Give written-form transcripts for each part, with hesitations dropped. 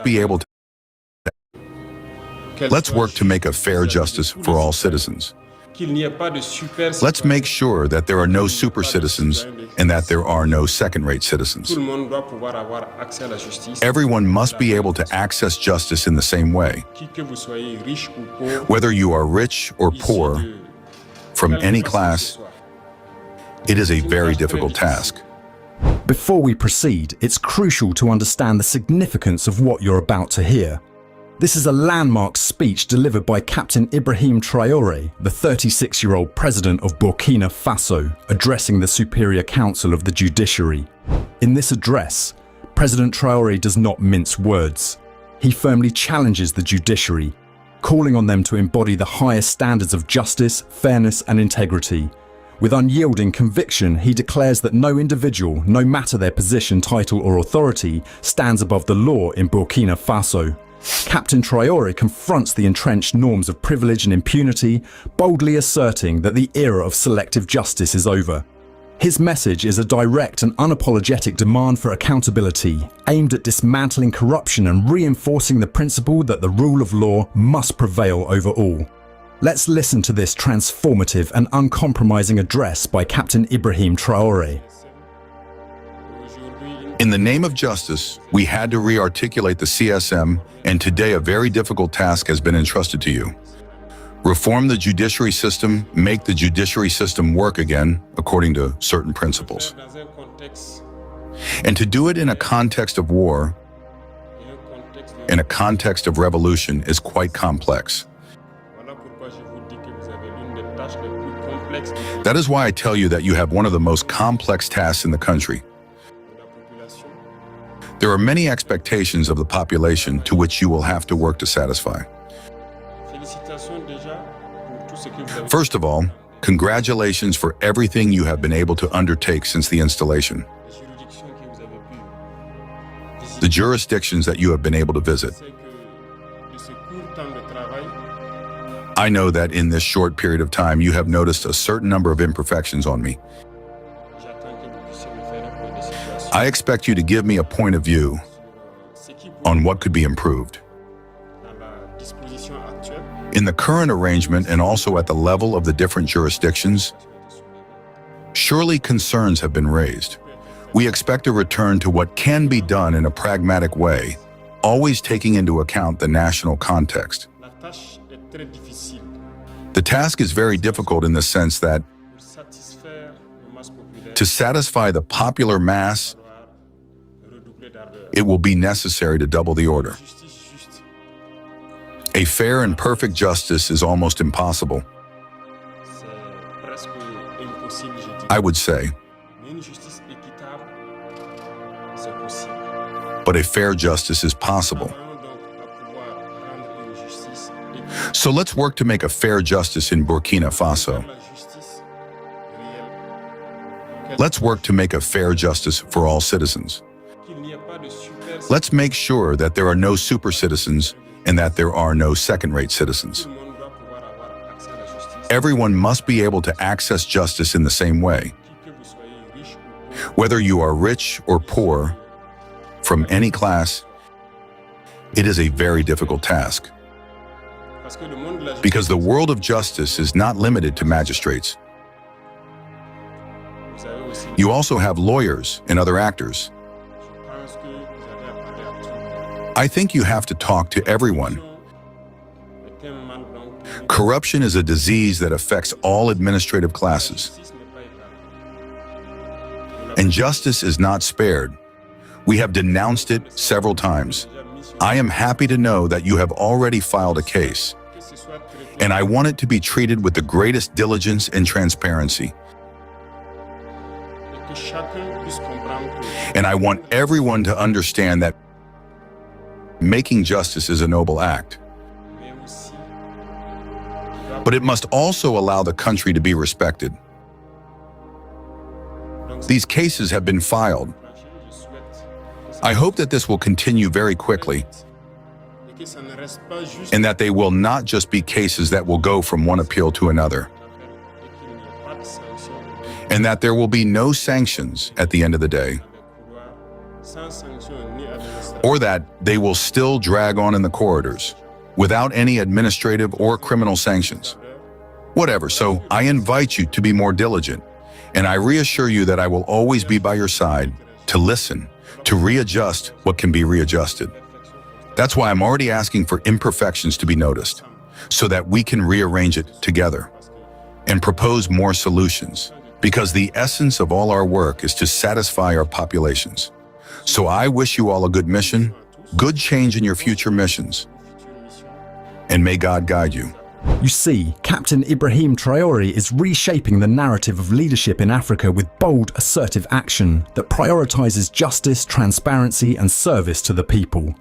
must be able to. Let's work to make a fair justice for all citizens. Let's make sure that there are no super citizens and that there are no second-rate citizens. Everyone must be able to access justice in the same way. Whether you are rich or poor, from any class, it is a very difficult task. Before we proceed, it's crucial to understand the significance of what you're about to hear. This is a landmark speech delivered by Captain Ibrahim Traoré, the 36-year-old president of Burkina Faso, addressing the Superior Council of the Judiciary. In this address, President Traoré does not mince words. He firmly challenges the judiciary, calling on them to embody the highest standards of justice, fairness, and integrity. With unyielding conviction, he declares that no individual, no matter their position, title, or authority, stands above the law in Burkina Faso. Captain Traoré confronts the entrenched norms of privilege and impunity, boldly asserting that the era of selective justice is over. His message is a direct and unapologetic demand for accountability, aimed at dismantling corruption and reinforcing the principle that the rule of law must prevail over all. Let's listen to this transformative and uncompromising address by Captain Ibrahim Traoré. In the name of justice, we had to re-articulate the CSM, and today a very difficult task has been entrusted to you. Reform the judiciary system, make the judiciary system work again, according to certain principles. And to do it in a context of war, in a context of revolution, is quite complex. That is why I tell you that you have one of the most complex tasks in the country. There are many expectations of the population to which you will have to work to satisfy. First of all, congratulations for everything you have been able to undertake since the installation. The jurisdictions that you have been able to visit. I know that in this short period of time you have noticed a certain number of imperfections on me. I expect you to give me a point of view on what could be improved. In the current arrangement and also at the level of the different jurisdictions, surely concerns have been raised. We expect a return to what can be done in a pragmatic way, always taking into account the national context. The task is very difficult in the sense that to satisfy the popular mass, it will be necessary to double the order. A fair and perfect justice is almost impossible. I would say. But a fair justice is possible. So let's work to make a fair justice in Burkina Faso. Let's work to make a fair justice for all citizens. Let's make sure that there are no super citizens and that there are no second-rate citizens. Everyone must be able to access justice in the same way. Whether you are rich or poor, from any class, it is a very difficult task. Because the world of justice is not limited to magistrates. You also have lawyers and other actors. I think you have to talk to everyone. Corruption is a disease that affects all administrative classes. And justice is not spared. We have denounced it several times. I am happy to know that you have already filed a case. And I want it to be treated with the greatest diligence and transparency. And I want everyone to understand that making justice is a noble act. But it must also allow the country to be respected. These cases have been filed. I hope that this will continue very quickly, and that they will not just be cases that will go from one appeal to another, and that there will be no sanctions at the end of the day. or that they will still drag on in the corridors without any administrative or criminal sanctions. Whatever, so I invite you to be more diligent, and I reassure you that I will always be by your side to listen, to readjust what can be readjusted. That's why I'm already asking for imperfections to be noticed, so that we can rearrange it together and propose more solutions, because the essence of all our work is to satisfy our populations. So I wish you all a good mission, good change in your future missions, and may God guide you. You see, Captain Ibrahim Traoré is reshaping the narrative of leadership in Africa with bold, assertive action that prioritizes justice, transparency, and service to the people.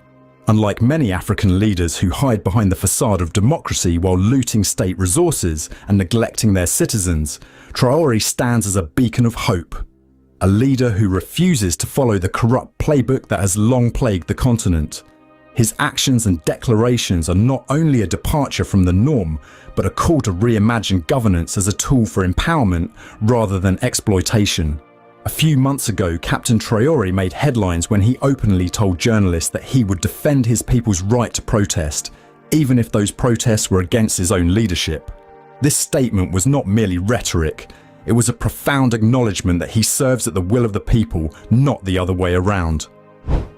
Unlike many African leaders who hide behind the facade of democracy while looting state resources and neglecting their citizens, Traoré stands as a beacon of hope. A leader who refuses to follow the corrupt playbook that has long plagued the continent. His actions and declarations are not only a departure from the norm, but a call to reimagine governance as a tool for empowerment rather than exploitation. A few months ago, Captain Traoré made headlines when he openly told journalists that he would defend his people's right to protest, even if those protests were against his own leadership. This statement was not merely rhetoric, it was a profound acknowledgement that he serves at the will of the people, not the other way around.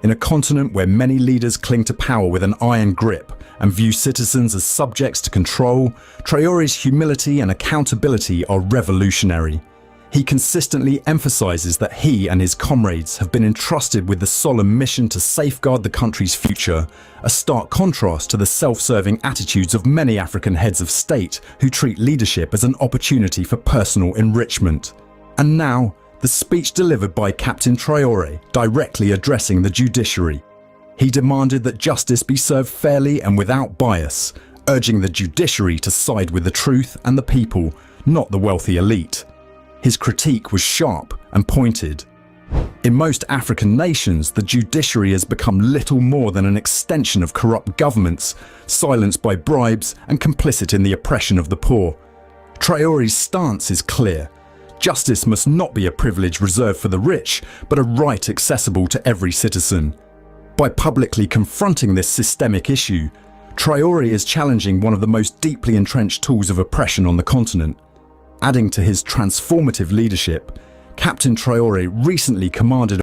In a continent where many leaders cling to power with an iron grip and view citizens as subjects to control, Traoré's humility and accountability are revolutionary. He consistently emphasizes that he and his comrades have been entrusted with the solemn mission to safeguard the country's future, a stark contrast to the self-serving attitudes of many African heads of state who treat leadership as an opportunity for personal enrichment. And now, the speech delivered by Captain Traoré directly addressing the judiciary. He demanded that justice be served fairly and without bias, urging the judiciary to side with the truth and the people, not the wealthy elite. His critique was sharp and pointed. In most African nations, the judiciary has become little more than an extension of corrupt governments, silenced by bribes and complicit in the oppression of the poor. Traoré's stance is clear. Justice must not be a privilege reserved for the rich, but a right accessible to every citizen. By publicly confronting this systemic issue, Traoré is challenging one of the most deeply entrenched tools of oppression on the continent. Adding to his transformative leadership, Captain Traoré recently commanded